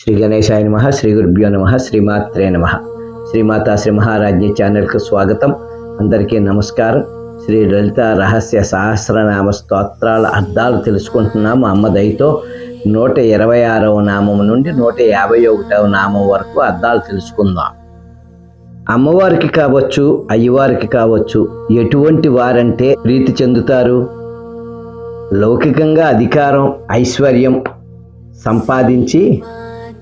శ్రీ గణేశాయ నమః. శ్రీ గురుభ్యో నమః. శ్రీమాత్రే నమః. శ్రీమాతా శ్రీ మహారాజ్ఞి ఛానల్కు స్వాగతం. అందరికీ నమస్కారం. శ్రీ లలిత రహస్య సహస్రనామ స్తోత్రాల అర్థాలు తెలుసుకుంటున్నాము అమ్మ దయతో. 126వ నామం నుండి 151వ నామం వరకు అర్థాలు తెలుసుకుందాం. అమ్మవారికి కావచ్చు, అయ్యవారికి కావచ్చు, ఎటువంటి వారంటే ప్రీతి చెందుతారు? లౌకికంగా అధికారం, ఐశ్వర్యం సంపాదించి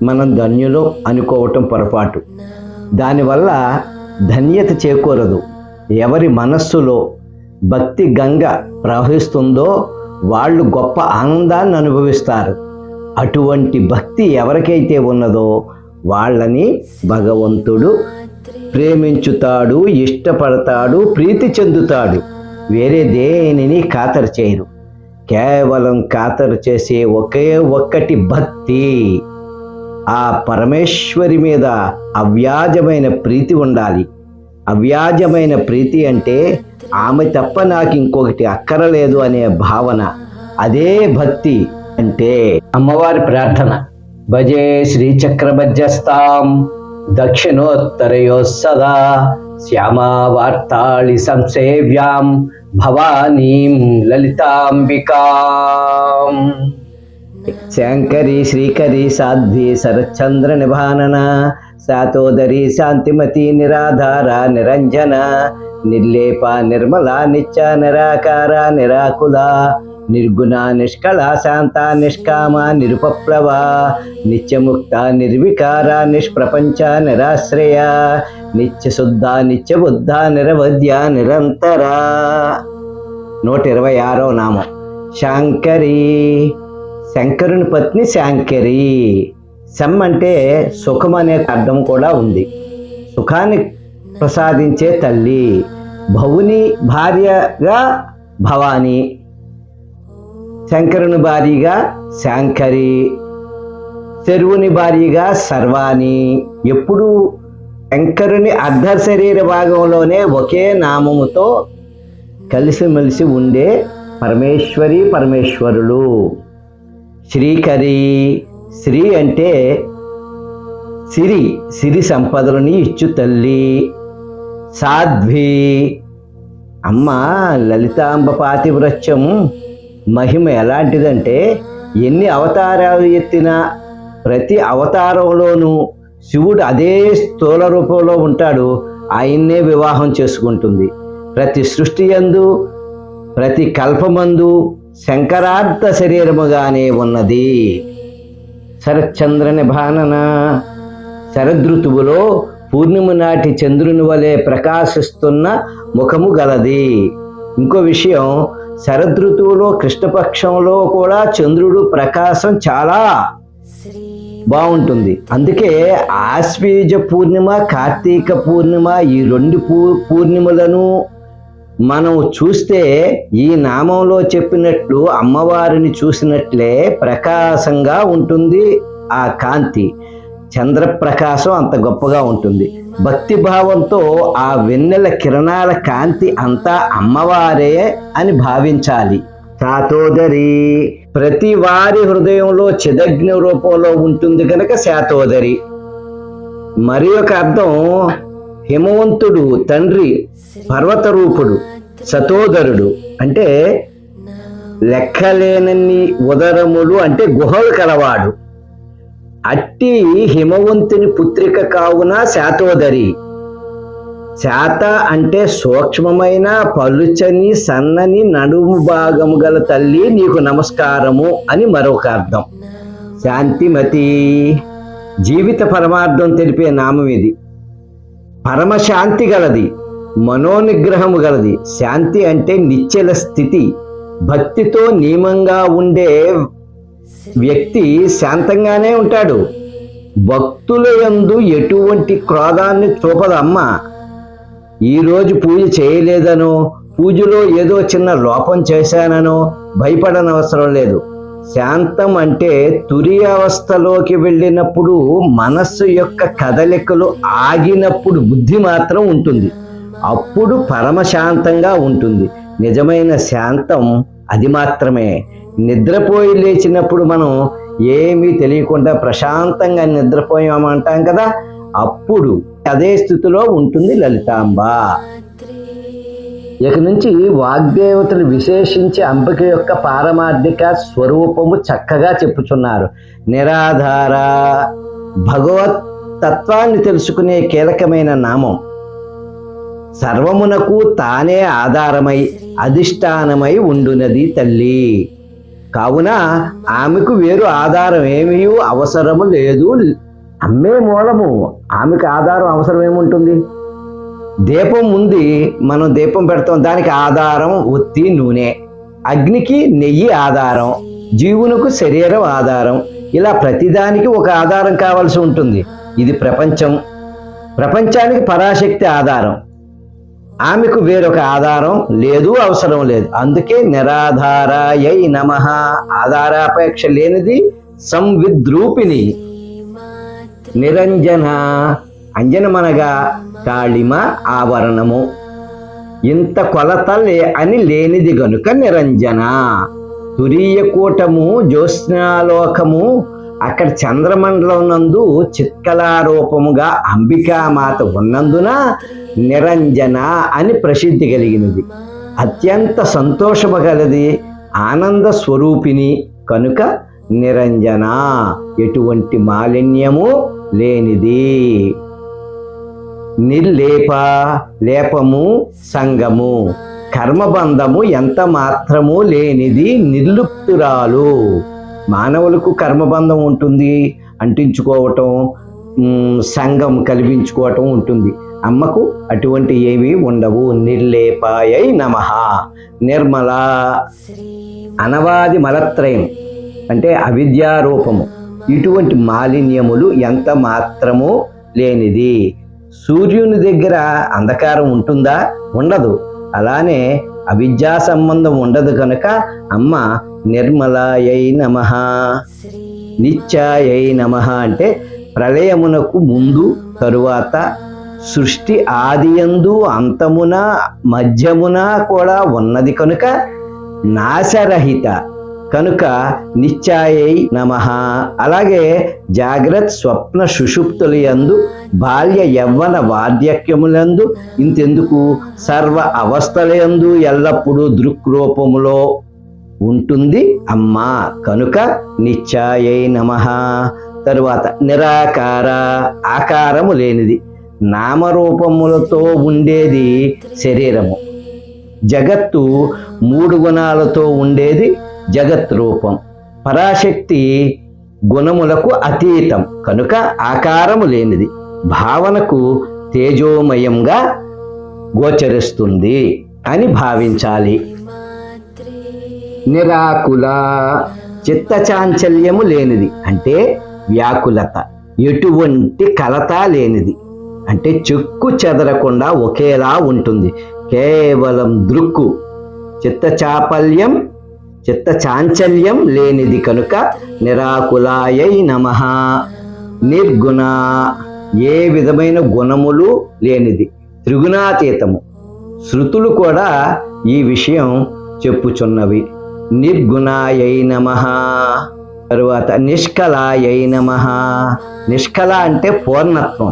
మనం ధన్యులు అనుకోవటం పొరపాటు. దానివల్ల ధన్యత చేకూరదు. ఎవరి మనస్సులో భక్తి గంగ ప్రవహిస్తుందో వాళ్ళు గొప్ప ఆనందాన్ని అనుభవిస్తారు. అటువంటి భక్తి ఎవరికైతే ఉన్నదో వాళ్ళని భగవంతుడు ప్రేమించుతాడు, ఇష్టపడతాడు, ప్రీతి చెందుతాడు. వేరే దేనిని ఖాతరు చేయరు. కేవలం ఖాతరు చేసే ఒకే ఒక్కటి భక్తి. ఆ పరమేశ్వరి మీద అవ్యాజమైన ప్రీతి ఉండాలి. అవ్యాజమైన ప్రీతి అంటే ఆమె తప్ప నాకు ఇంకొకటి అక్కరలేదు అనే భావన. అదే భక్తి అంటే అమ్మవారి ప్రార్థన. భజే శ్రీచక్రమధ్యస్థాం దక్షిణోత్తరయో సదా శ్యామా వార్తాళి సంసేవ్యాం భవానీం లలితాంబికాం. శంకరి శ్రీకరి సాధ్వి శరచంద్ర నిభానన శాతోదరి శాంతిమతి నిరాధార నిరంజన నిర్లేప నిర్మల నిత్య నిరాకార నిరాకుల నిర్గుణ నిష్కళ శాంత నిష్కామ నిరుపప్లవ నిత్యముక్త నిర్వికార నిష్ప్రపంచ నిరాశ్రయ నిత్యశుద్ధ నిత్యబుద్ధ నిరవధ్య నిరంతర. 126వ నామం శాంకరి. శంకరుని పత్ని శాంకరి. శం అంటే సుఖం అనే అర్థం కూడా ఉంది. సుఖాన్ని ప్రసాదించే తల్లి. భవుని భార్యగా భవాని, శంకరుని భార్యగా శాంకరి, శరువుని భార్యగా సర్వాణి. ఎప్పుడు శంకరుని అర్ధ శరీర భాగంలోనే ఒకే నామముతో కలిసిమెలిసి ఉండే పరమేశ్వరి పరమేశ్వరులు. శ్రీకరి. శ్రీ అంటే సిరి, సిరి సంపదలని ఇచ్చు తల్లి. సాధ్వి. అమ్మ లలితాంబ పాతివ్రత్యం మహిమ ఎలాంటిదంటే ఎన్ని అవతారాలు ఎత్తినా ప్రతి అవతారంలోనూ శివుడు అదే స్థూల రూపంలో ఉంటాడు. ఆయన్నే వివాహం చేసుకుంటుంది. ప్రతి సృష్టి యందు, ప్రతి కల్పమందు శంకరార్థ శరీరముగానే ఉన్నది. శరచంద్ర నిభానన. శరదృతువులో పూర్ణిమ నాటి చంద్రుని వలె ప్రకాశిస్తున్న ముఖము గలది. ఇంకో విషయం, శరదృతువులో కృష్ణపక్షంలో కూడా చంద్రుడు ప్రకాశం చాలా బాగుంటుంది. అందుకే ఆశ్వీజ పూర్ణిమ, కార్తీక పూర్ణిమ ఈ 2 పూర్ణిమలను మనం చూస్తే ఈ నామంలో చెప్పినట్లు అమ్మవారిని చూసినట్లే ప్రకాశంగా ఉంటుంది. ఆ కాంతి చంద్రప్రకాశం అంత గొప్పగా ఉంటుంది. భక్తి భావంతో ఆ వెన్నెల కిరణాల కాంతి అంతా అమ్మవారే అని భావించాలి. శాతోదరి. ప్రతి వారి హృదయంలో చిదగ్ని రూపంలో ఉంటుంది కనుక శాతోదరి. మరి ఒక అర్థం, హిమవంతుడు తండ్రి పర్వత రూపుడు సతోదరుడు అంటే లెక్కలేనన్ని ఉదరములు అంటే గుహలు కలవాడు. అట్టి హిమవంతుని పుత్రిక కావున శాతోదరి. శాత అంటే సూక్ష్మమైన పలుచని సన్నని నడుము భాగము గల తల్లి నీకు నమస్కారము అని మరొక అర్థం. శాంతిమతి. జీవిత పరమార్థం తెలిపే నామం ఇది. పరమశాంతి గలది, మనోనిగ్రహము గలది. శాంతి అంటే నిశ్చల స్థితి. భక్తితో నియమంగా ఉండే వ్యక్తి శాంతంగానే ఉంటాడు. భక్తుల యందు ఎటువంటి క్రోధాన్ని చూపదమ్మ. ఈరోజు పూజ చేయలేదనో, పూజలో ఏదో చిన్న లోపం చేశాననో భయపడనవసరం లేదు. శాంతం అంటే తుర్యావస్థలోకి వెళ్ళినప్పుడు మనస్సు యొక్క కదలికలు ఆగినప్పుడు బుద్ధి మాత్రం ఉంటుంది. అప్పుడు పరమశాంతంగా ఉంటుంది. నిజమైన శాంతం అది మాత్రమే. నిద్రపోయి లేచినప్పుడు మనం ఏమీ తెలియకుండా ప్రశాంతంగా నిద్రపోయామంటాం కదా, అప్పుడు అదే స్థితిలో ఉంటుంది లలితాంబ. ఇక నుంచి వాగ్దేవతలు విశేషించి అంబిక యొక్క పారమార్థిక స్వరూపము చక్కగా చెప్పుచున్నారు. నిరాధార, భగవత్ తత్వాన్ని తెలుసుకునే కీలకమైన నామం. సర్వమునకు తానే ఆధారమై అధిష్టానమై ఉండునది తల్లి. కావున ఆమెకు వేరు ఆధారం ఏమీ అవసరము లేదు. అమ్మే మూలము, ఆమెకు ఆధారం అవసరం ఏముంటుంది? దీపం ఉంది, మనం దీపం పెడతాం, దానికి ఆధారం ఒత్తి నూనె. అగ్నికి నెయ్యి ఆధారం, జీవునకు శరీరం ఆధారం. ఇలా ప్రతిదానికి ఒక ఆధారం కావాల్సి ఉంటుంది. ఇది ప్రపంచం, ప్రపంచానికి పరాశక్తి ఆధారం. ఆమెకు వేరొక ఆధారం లేదు, అవసరం లేదు. అందుకే నిరాధారాయై నమః, ఆధారాపేక్ష లేనిది, సంవిద్రూపిణి. నిరంజన, అంజనమనగా కాళిమ, ఆవరణము. ఇంత కొలత అని లేనిది గనుక నిరంజన. తురీయ కూటము, జ్యోత్స్నాలోకము, అక్కడ చంద్రమండలం నందు చిత్కళారూపముగా అంబికామాత ఉన్నందున నిరంజన అని ప్రసిద్ధి కలిగినది. అత్యంత సంతోషము గలది, ఆనంద స్వరూపిణి కనుక నిరంజన, ఎటువంటి మాలిన్యము లేనిది. నిర్లేప, లేపము, సంగము, కర్మబంధము ఎంత మాత్రము లేనిది, నిర్లుప్తురాలు. మానవులకు కర్మబంధం ఉంటుంది, అంటించుకోవటం, సంగం కల్పించుకోవటం ఉంటుంది. అమ్మకు అటువంటి ఏవి ఉండవు. నిర్లేపాయై నమః. నిర్మల, అనవాది మలత్రయం అంటే అవిద్యారూపము. ఇటువంటి మాలిన్యములు ఎంత మాత్రము లేనిది. సూర్యుని దగ్గర అంధకారం ఉంటుందా? ఉండదు. అలానే అవిద్యా సంబంధం ఉండదు కనుక అమ్మ నిర్మలాయై నమః. నిత్యాయై నమః అంటే ప్రళయమునకు ముందు తరువాత సృష్టి ఆదియందు అంతమున మధ్యమున కూడా ఉన్నది కనుక నాశరహిత కనుక నిత్యాయై నమః. అలాగే జాగ్రత్త స్వప్న సుషుప్తులయందు బాల్య యవ్వన వార్ధక్యములందు ఇంతెందుకు సర్వ అవస్థలయందు ఎల్లప్పుడూ దృక్రూపములో ఉంటుంది అమ్మ కనుక నిత్యాయై నమః. తరువాత నిరాకార, ఆకారము లేనిది, నామరూపములతో ఉండేది శరీరము. జగత్తు 3 గుణాలతో ఉండేది జగత్ రూపం. పరాశక్తి గుణములకు అతీతం కనుక ఆకారము లేనిది, భావనకు తేజోమయంగా గోచరిస్తుంది అని భావించాలి. నిరాకుల, చిత్తచాంచల్యము లేనిది అంటే వ్యాకులత, ఎటువంటి కలత లేనిది అంటే చెక్కు చెదరకుండా ఒకేలా ఉంటుంది. కేవలం దృక్కు. చిత్తచాపల్యం, చిత్తచాంచల్యం లేనిది కనుక నిరాకులాయై నమః. నిర్గుణ, ఏ విధమైన గుణములు లేనిది, త్రిగుణాతీతము. శృతులు కూడా ఈ విషయం చెప్పుచున్నవి. నిర్గుణాయై నమః. తరువాత నిష్కలాయై నమః. నిష్కల అంటే పూర్ణత్వం,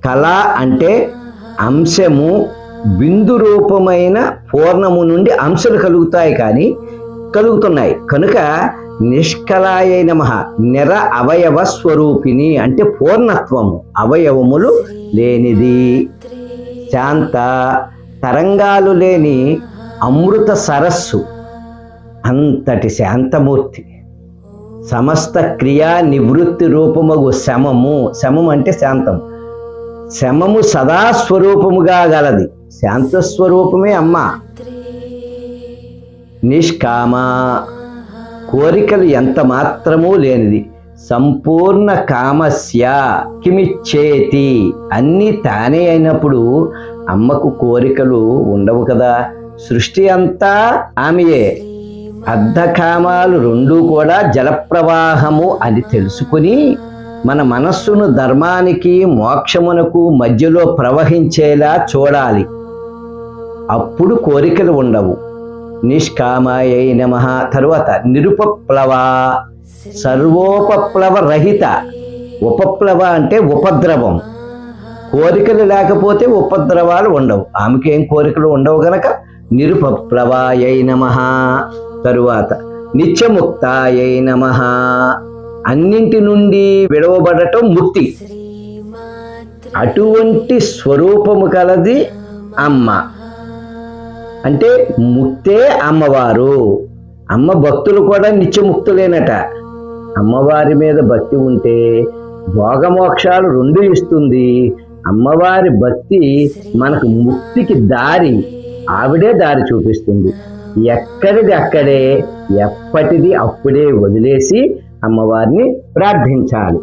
కళ అంటే అంశము. బిందు రూపమైన పూర్ణము నుండి అంశాలు కలుగుతున్నాయి కనుక నిష్కలాయై నమః. నిర అవయవ స్వరూపిణి అంటే పూర్ణత్వము, అవయవములు లేనిది. శాంత, తరంగాలు లేని అమృత సరస్సు, అంతటి శాంతమూర్తి. సమస్త క్రియా నివృత్తి రూపముగు శమము. శమం అంటే శాంతం. శమము సదా స్వరూపముగా గలది. శాంతస్వరూపమే అమ్మ. నిష్కామ, కోరికలు ఎంత మాత్రమూ లేనిది. సంపూర్ణ కామస్య కిమిచ్చేతి. అన్నీ తానే అయినప్పుడు అమ్మకు కోరికలు ఉండవు కదా. సృష్టి అంతా ఆమెయే. అర్ధకామాలు 2 కూడా జలప్రవాహము అని తెలుసుకుని మన మనస్సును ధర్మానికి మోక్షమునకు మధ్యలో ప్రవహించేలా చూడాలి. అప్పుడు కోరికలు ఉండవు. నిష్కామాయై నమః. తరువాత నిరుపప్లవ, సర్వోపప్లవ రహిత. ఉపప్లవ అంటే ఉపద్రవం. కోరికలు లేకపోతే ఉపద్రవాలు ఉండవు. ఆమెకేం కోరికలు ఉండవు గనక నిరుపప్లవాయై నమః. తరువాత నిత్యముక్తాయై నమః. అన్నింటి నుండి విడవబడటం ముక్తి. అటువంటి స్వరూపము కలది అమ్మ. అంటే ముక్తే అమ్మవారు. అమ్మ భక్తులు కూడా నిత్యముక్తులేనట. అమ్మవారి మీద భక్తి ఉంటే భోగమోక్షాలు రెండు ఇస్తుంది. అమ్మవారి భక్తి మనకు ముక్తికి దారి, ఆవిడే దారి చూపిస్తుంది. ఎక్కడిది అక్కడే, ఎప్పటిది అప్పుడే వదిలేసి అమ్మవారిని ప్రార్థించాలి.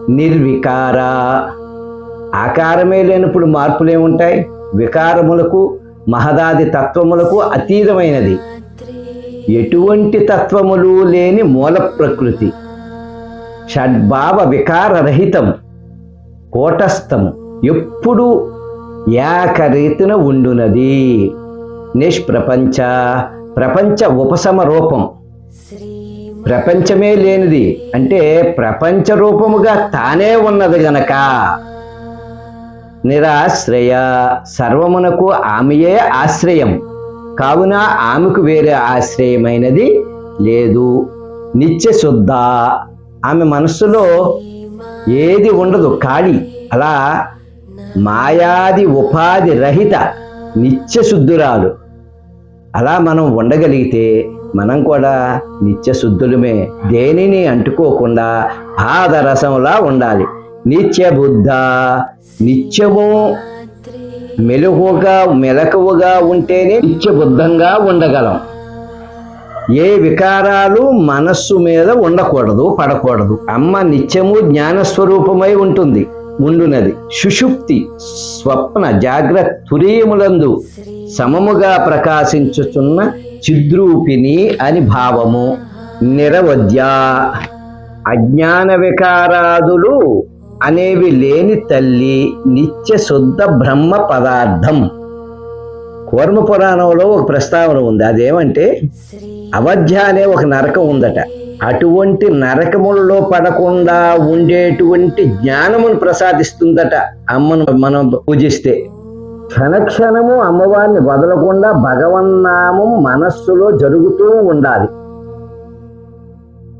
నిర్వికార, ఆకారమే లేనప్పుడు మార్పులేముంటాయి? వికారములకు మహదాది తత్వములకు అతీతమైనది. ఎటువంటి తత్వములు లేని మూల ప్రకృతి. షడ్భావ వికారరహితం, కూటస్థము, ఎప్పుడు ఏకరీతిన ఉండునది. నిష్ప్రపంచ, ప్రపంచ ఉపశమ రూపం. ప్రపంచమే లేనిది అంటే ప్రపంచ రూపముగా తానే ఉన్నది గనక. నిరాశ్రయ, సర్వమునకు ఆమెయే ఆశ్రయం కావున ఆమెకు వేరే ఆశ్రయమైనది లేదు. నిత్యశుద్ధ, ఆమె మనస్సులో ఏది ఉండదు, ఖాళీ. అలా మాయాది ఉపాధి రహిత నిత్యశుద్ధురాలు. అలా మనం ఉండగలిగితే మనం కూడా నిత్యశుద్ధులమే. దేనిని అంటుకోకుండా పాదరసంలా ఉండాలి. నిత్యబుద్ధ, నిత్యము మెలకువగా ఉంటేనే నిత్యబుద్ధంగా ఉండగలం. ఏ వికారాలు మనస్సు మీద ఉండకూడదు, పడకూడదు. అమ్మ నిత్యము జ్ఞానస్వరూపమై ఉండునది. సుషుప్తి, స్వప్న, జాగ్రత్త తురీయములందు సమముగా ప్రకాశించుచున్న చిద్రూపిణి అని భావము. నిరవధ్య, అజ్ఞాన వికారాదులు అనేవి లేని తల్లి, నిత్య శుద్ధ బ్రహ్మ పదార్థం. కూర్మ పురాణంలో ఒక ప్రస్తావన ఉంది. అదేమంటే అవధ్య అనే ఒక నరకం ఉందట. అటువంటి నరకములలో పడకుండా ఉండేటువంటి జ్ఞానమును ప్రసాదిస్తుందట అమ్మను మనం పూజిస్తే. క్షణక్షణము అమ్మవారిని వదలకుండా భగవన్నామం మనస్సులో జరుగుతూ ఉండాలి.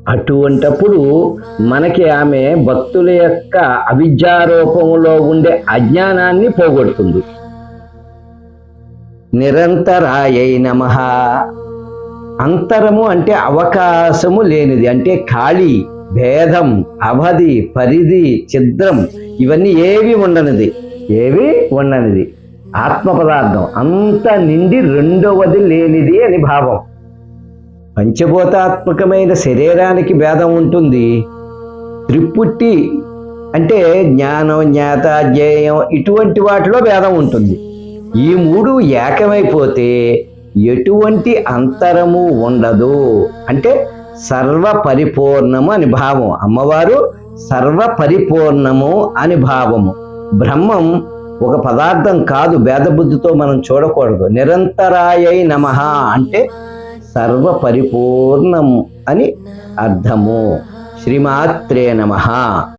అటువంటప్పుడు మనకి ఆమె భక్తుల యొక్క అవిద్యారూపంలో ఉండే అజ్ఞానాన్ని పోగొడుతుంది. నిరంతరాయై నమః. అంతరము అంటే అవకాశము లేనిది, అంటే ఖాళీ, భేదం, అవధి, పరిధి, ఛిద్రం ఇవన్నీ ఏవి ఉండనిది ఆత్మ పదార్థం. అంత నిండి రెండవది లేనిది అని భావం. పంచభూతాత్మకమైన శరీరానికి భేదం ఉంటుంది. త్రిపుట్టి అంటే జ్ఞానం, జ్ఞాత, జ్ఞేయం ఇటువంటి వాటిలో భేదం ఉంటుంది. ఈ మూడు ఏకమైపోతే ఎటువంటి అంతరము ఉండదు. అంటే సర్వ పరిపూర్ణము అని భావం. అమ్మవారు సర్వ పరిపూర్ణము అని భావము. బ్రహ్మం ఒక పదార్థం కాదు, భేదబుద్ధితో మనం చూడకూడదు. నిరంతరాయై నమః అంటే సర్వ పరిపూర్ణము అని అర్థము. శ్రీమాత్రే నమః.